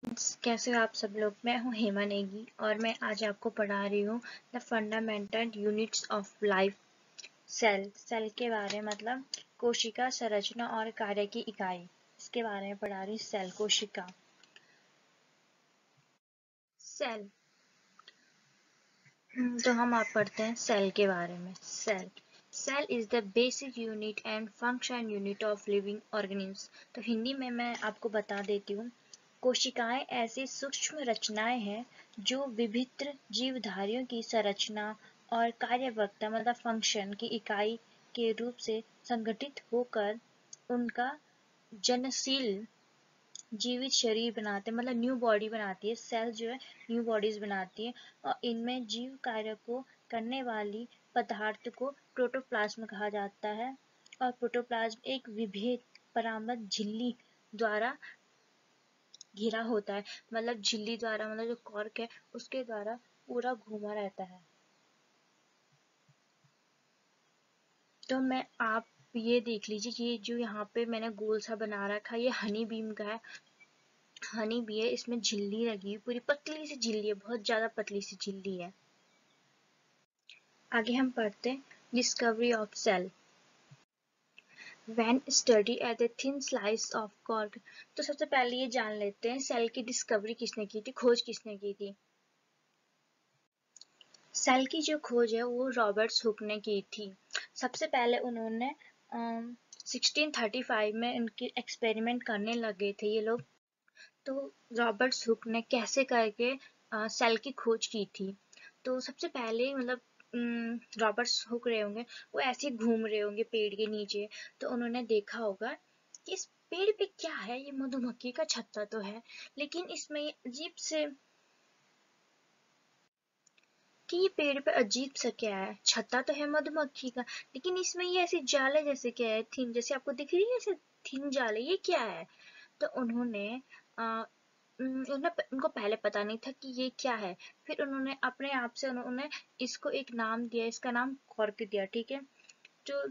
कैसे हो आप सब लोग। मैं हूँ हेमा नेगी और मैं आज आपको पढ़ा रही हूँ the fundamental units of life. Cell के बारे में, मतलब कोशिका संरचना और कार्य की इकाई, इसके बारे में पढ़ा रही हूँ। सेल, कोशिका। सेल। तो हम आप पढ़ते हैं सेल के बारे में। Cell is the basic unit and function unit of living organism. तो हिंदी में मैं आपको बता देती हूँ। कोशिकाएं ऐसी सूक्ष्म रचनाएं हैं जो विभिन्न जीवधारियों की संरचना और कार्यवक्ता, मतलब फंक्शन की इकाई के रूप से संगठित होकर उनका जनशील जीवित शरीर बनाते हैं, मतलब न्यू बॉडी बनाती है। सेल जो है न्यू बॉडीज बनाती है और इनमें जीव कार्य को करने वाली पदार्थ को प्रोटोप्लाज्म कहा जाता है। और प्रोटोप्लाज्म एक विभेद परामद झिल्ली द्वारा घिरा होता है, मतलब झिल्ली द्वारा, मतलब जो कॉर्क है उसके द्वारा पूरा घूमा रहता है। तो मैं आप ये देख लीजिए कि ये जो यहाँ पे मैंने गोल सा बना रखा है ये हनी बीम का है। हनी बी है, इसमें झिल्ली लगी है, पूरी पतली सी झिल्ली है, बहुत ज्यादा पतली सी झिल्ली है। आगे हम पढ़ते हैं discovery of cell. When study at the thin slice of cork। तो सबसे पहले ये जान लेते हैं सेल की डिस्कवरी किसने की थी, खोज किसने की थी। सेल की जो खोज है वो रॉबर्ट्स हुक ने की थी। सबसे पहले उन्होंने 1635 में उनके एक्सपेरिमेंट करने लगे थे ये लोग। तो रॉबर्ट्स हुक ने कैसे करके सेल की खोज की थी। तो सबसे पहले, मतलब रॉबर्ट्स हुक रहे होंगे, वो ऐसे ही घूम रहे होंगे पेड़ के नीचे। तो उन्होंने देखा होगा कि इस पेड़ पे क्या है, ये मधुमक्खी का छत्ता तो है, लेकिन इसमें अजीब से कि ये पेड़ पे अजीब सा क्या है। छत्ता तो है मधुमक्खी का, लेकिन इसमें ये ऐसे जाले जैसे क्या है, थिन जैसे आपको दिख रही है, ऐसे थिन जाले, ये क्या है। तो उनको पहले पता नहीं था कि ये क्या है। फिर उन्होंने अपने आप से उन्होंने इसको एक नाम दिया, इसका नाम कॉर्क दिया, ठीक है, जो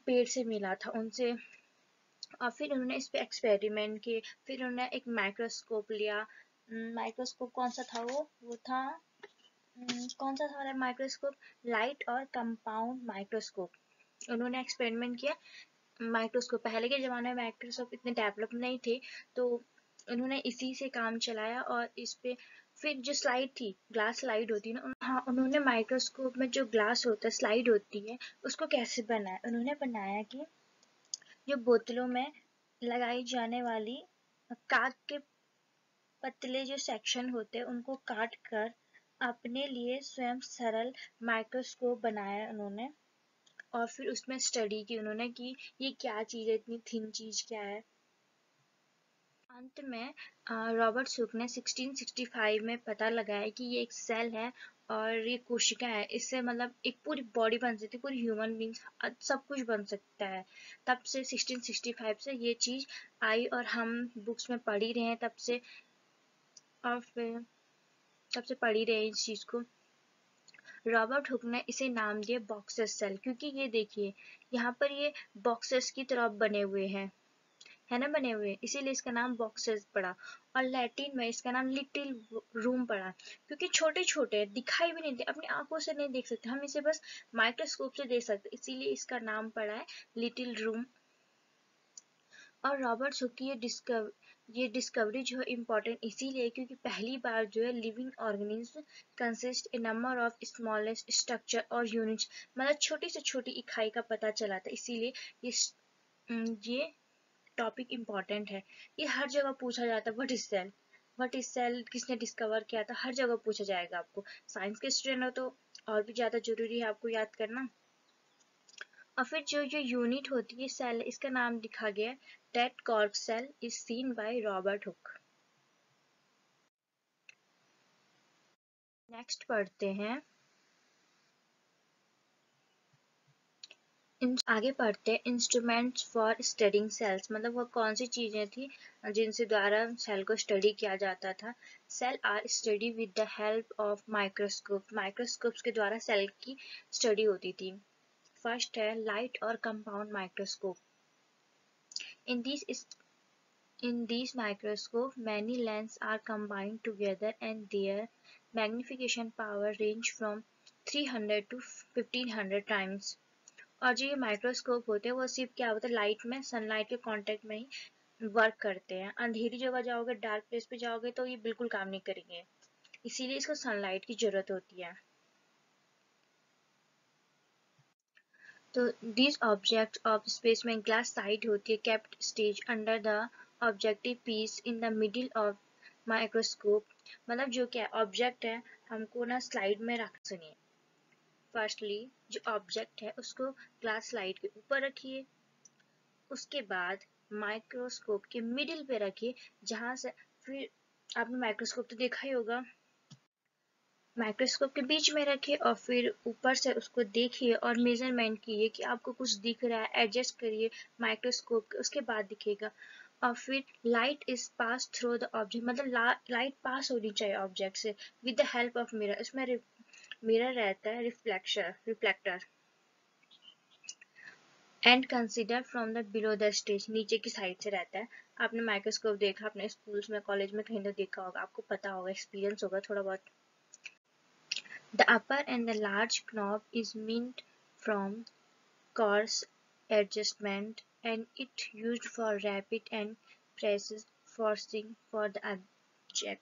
पेड़ से मिला था उनसे। और फिर उन्होंने इस पे एक्सपेरिमेंट किए। फिर उन्होंने एक माइक्रोस्कोप लिया। माइक्रोस्कोप कौन सा था, वो था कौन सा था माइक्रोस्कोप, लाइट और कंपाउंड माइक्रोस्कोप। उन्होंने एक्सपेरिमेंट किया माइक्रोस्कोप। पहले के ज़माने में माइक्रोस्कोप इतने डेवलप नहीं थे, तो उन्होंने इसी से काम चलाया। और इस पे फिर जो स्लाइड थी, ग्लास स्लाइड होती है ना, हाँ, उन्होंने माइक्रोस्कोप में जो ग्लास होता है, स्लाइड होती है, उसको कैसे बनाया। उन्होंने बनाया कि जो बोतलों में लगाई जाने वाली कांच के पतले जो सेक्शन होते हैं उनको काट कर अपने लिए स्वयं सरल माइक्रोस्कोप बनाया उन्होंने। और फिर उसमें स्टडी की उन्होंने कि ये क्या चीज़ है, इतनी थिन चीज़ क्या है। अंत में रॉबर्ट हुक ने 1665 में पता लगाया कि ये एक सेल है और ये कोशिका है। इससे मतलब एक पूरी बॉडी बन सकती है, पूरी ह्यूमन बींग सब कुछ बन सकता है। तब से 1665 से ये चीज़ आई और हम बुक्स में पढ़ ही रहे हैं तब से। और फिर तब से पढ़ ही रहे हैं इस चीज़ को। रॉबर्ट हुक ने इसे नाम दिया बॉक्सेस सेल, क्योंकि ये देखिए यहाँ पर ये बॉक्सेस की तरह बने हुए हैं, है ना, बने हुए, इसीलिए इसका नाम बॉक्सेस पड़ा। और लैटिन में इसका नाम लिटिल रूम पड़ा, क्योंकि छोटे छोटे दिखाई भी नहीं दे, अपनी आंखों से नहीं देख सकते हम इसे, बस माइक्रोस्कोप से देख सकते, इसीलिए इसका नाम पड़ा है लिटिल रूम। और रॉबर्ट हुक की ये डिस्कवरी जो है इम्पोर्टेंट इसीलिए क्योंकि पहली बार जो है living organism consist A number of smallest structure और यूनिट्स, मतलब छोटी से छोटी इकाई का पता चला था, इसीलिए ये टॉपिक इम्पॉर्टेंट है। ये हर जगह पूछा जाता है, व्हाट इज सेल किसने डिस्कवर किया था, हर जगह पूछा जाएगा आपको। साइंस के स्टूडेंट हो तो और भी ज़्यादा जरूरी है आपको याद करना। और फिर जो यूनिट होती है सेल, इसका नाम लिखा गया that cork cell is seen by Robert Hooke. Next पढ़ते हैं, आगे पढ़ते हैं इंस्ट्रूमेंट्स फॉर स्टडिंग सेल्स, मतलब वो कौन सी चीज़ें थी जिनसे द्वारा सेल को स्टडी किया जाता था। Cell are study with the help of microscope, microscopes के द्वारा सेल की स्टडी होती थी। फर्स्ट है लाइट और compound microscope. In this In these microscopes, many lenses are combined together and their magnification power range from 300 to 1500 times. और जो ये माइक्रोस्कोप होते हैं वो सिर्फ क्या होता है, लाइट में, सनलाइट के कांटेक्ट में ही वर्क करते हैं। अंधेरी जगह जाओगे, डार्क प्लेस पे जाओगे तो ये बिल्कुल काम नहीं करेंगे, इसीलिए इसको सनलाइट की जरूरत होती है। तो these objects of space में ग्लास साइड होती है, kept stage under the objective piece in the middle of microscope। मतलब जो क्या ऑब्जेक्ट है हमको ना स्लाइड में रख सुनिए। फर्स्टली जो ऑब्जेक्ट है उसको ग्लास स्लाइड के ऊपर रखिए, उसके बाद माइक्रोस्कोप के मिडिल पे रखिए, जहां से फिर आपने माइक्रोस्कोप तो देखा ही होगा, माइक्रोस्कोप के बीच में रखिए और फिर ऊपर से उसको देखिए और मेजरमेंट कीजिए कि आपको कुछ दिख रहा है, एडजस्ट करिए माइक्रोस्कोप के, उसके बाद दिखेगा। और फिर light is pass through the object, मतलब लाइट पास होनी चाहिए ऑब्जेक्ट से with the help of mirror. इसमें मिरर रहता है, reflector and consider from the below the stage, नीचे की साइड से रहता है। आपने माइक्रोस्कोप देखा, अपने स्कूल्स में, कॉलेज में कहीं तो देखा होगा, आपको पता होगा, एक्सपीरियंस होगा थोड़ा बहुत। The upper and the large knob is meant from coarse adjustment and it used for rapid and precise forcing for the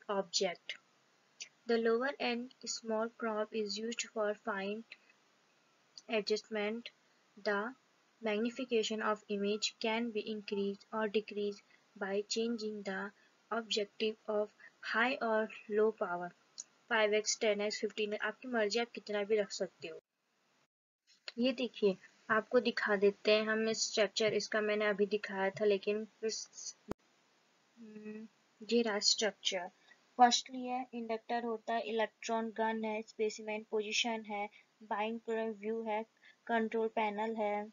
object. The lower and small knob is used for fine adjustment. The magnification of image can be increased or decreased by changing the objective of high or low power, 5x 10x 15x, आपकी मर्जी, आप कितना भी रख सकते हो। ये देखिए, आपको दिखा देते हैं हम स्ट्रक्चर, इसका मैंने अभी दिखाया था लेकिन ये रहा स्ट्रक्चर। फर्स्टली है इंडक्टर होता है, इलेक्ट्रॉन गन है, स्पेसिमेन पोजीशन है, बाइंग पॉइंट व्यू है, कंट्रोल पैनल है,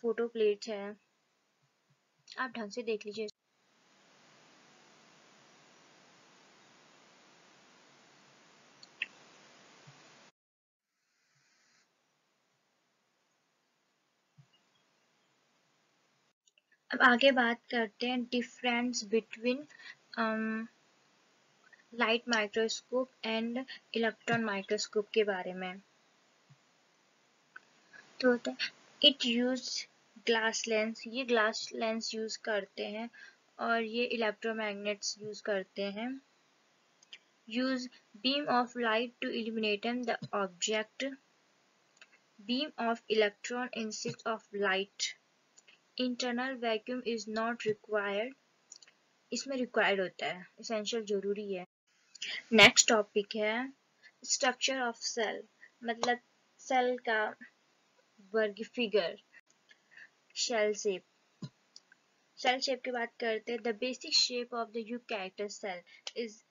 फोटो प्लेट है। आप ढंग से देख लीजिए। अब आगे बात करते हैं difference between light microscope and electron microscope के बारे में। तो होता है इट यूज ग्लास लेंस, ये ग्लास लेंस यूज करते हैं, और ये इलेक्ट्रोमैग्नेट्स यूज करते हैं। Use beam of light to illuminate the object, beam of electron instead of light, internal vacuum is not required, इसमें रिक्वायर्ड होता है, एसेंशियल जरूरी है। नेक्स्ट टॉपिक है स्ट्रक्चर ऑफ सेल, मतलब सेल का वर्ग figure, shell shape. Cell shape की बात करते हैं। The basic shape of the eukaryotic cell is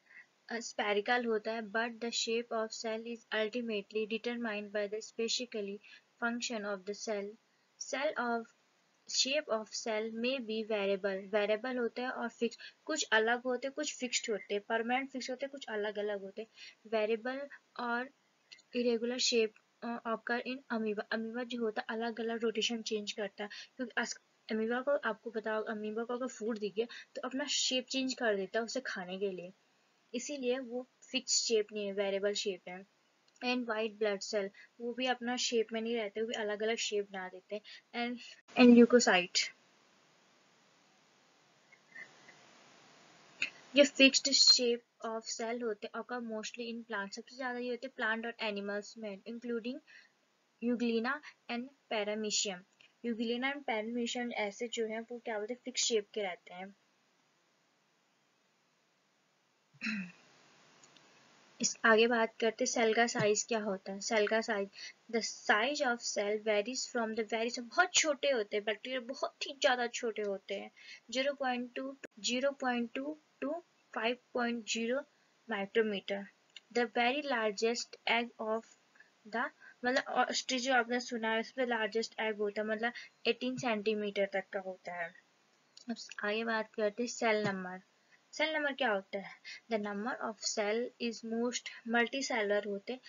spherical होता है, but the shape of cell is ultimately determined by the specifically function of the cell. Cell of shape of cell may be variable होता है और fix, कुछ अलग होते हैं, कुछ फिक्स्ड होते हैं, परमानेंट फिक्स होते हैं, कुछ अलग अलग होते हैं। वेरिएबल और irregular shape occur in amoeba, amoeba जो होता है अलग अलग रोटेशन चेंज करता है, क्योंकि अमीबा को आपको पता होगा, अमीबा को अगर फूड दिख गया तो अपना शेप चेंज कर देता है उसे खाने के लिए, इसीलिए वो फिक्स शेप नहीं है, वेरिएबल शेप है। एंड वाइट ब्लड सेल, वो भी अपना शेप में नहीं रहते, वो भी अलग अलग शेप बना देते हैं। एंड ल्यूकोसाइट, ये फिक्स्ड शेप ऑफ सेल होते हैं, और मोस्टली इन प्लांट, सबसे ज्यादा ये होते हैं प्लांट और एनिमल्स में, including Euglena and paramecium. Euglena and paramecium ऐसे जो है वो क्या बोलते हैं, फिक्स शेप के रहते हैं। इस आगे बात करते सेल का साइज क्या होता है। सेल का size, the size of cell varies from the varies, बहुत छोटे होते हैं, बैक्टीरिया बहुत ही ज्यादा छोटे होते हैं, 0.2 to 5.0 micrometre. The very largest egg of the, मतलब ऑस्ट्रिच जो आपने सुना है उसमें लार्जेस्ट एग होता है, मतलब 18 सेंटीमीटर तक का होता है। अब आगे बात करते हैं सेल नंबर। सेल नंबर क्या होता है। The number of cell is most multicellular होते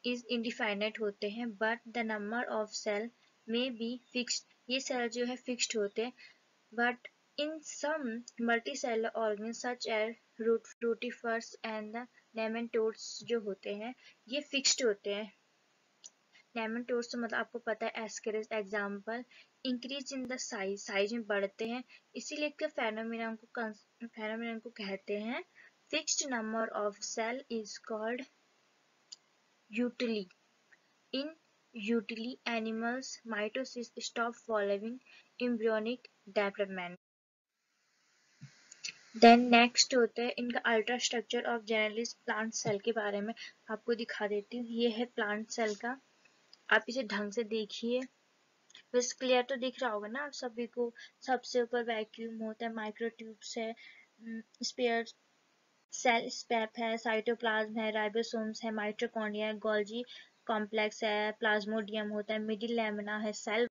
इज इंडिफाइनेट होते हैं, but the number of cell में बी फिक्स्ड, ये सेल जो है फिक्स्ड होते हैं, but In some multicellular organisms such as rotifers and the nematodes जो होते हैं ये फिक्स्ड होते हैं. नेमेटोड्स तो मतलब आपको पता है ascaris example. Increase in the size में बढ़ते हैं, इसीलिए के फेनोमेनन को कहते हैं fixed number of cell is called eutely. In eutely animals mitosis stop following embryonic development. Then next होता है इनका ultra structure of generalised plant cell के बारे में आपको दिखा देती हूँ. ये है प्लांट सेल का, आप इसे ढंग से देखिए. बस क्लियर तो दिख रहा होगा ना आप सभी को. सबसे ऊपर वैक्यूम होता है, माइक्रोट्यूब्स है, स्पेयर सेल स्पेप है, साइटोप्लाज्म है, राइबोसोम्स है, माइटोकॉन्ड्रिया है, गोल्जी कॉम्प्लेक्स है, प्लाज्मोडियम होता है, मिडिल लैमिना है, सेल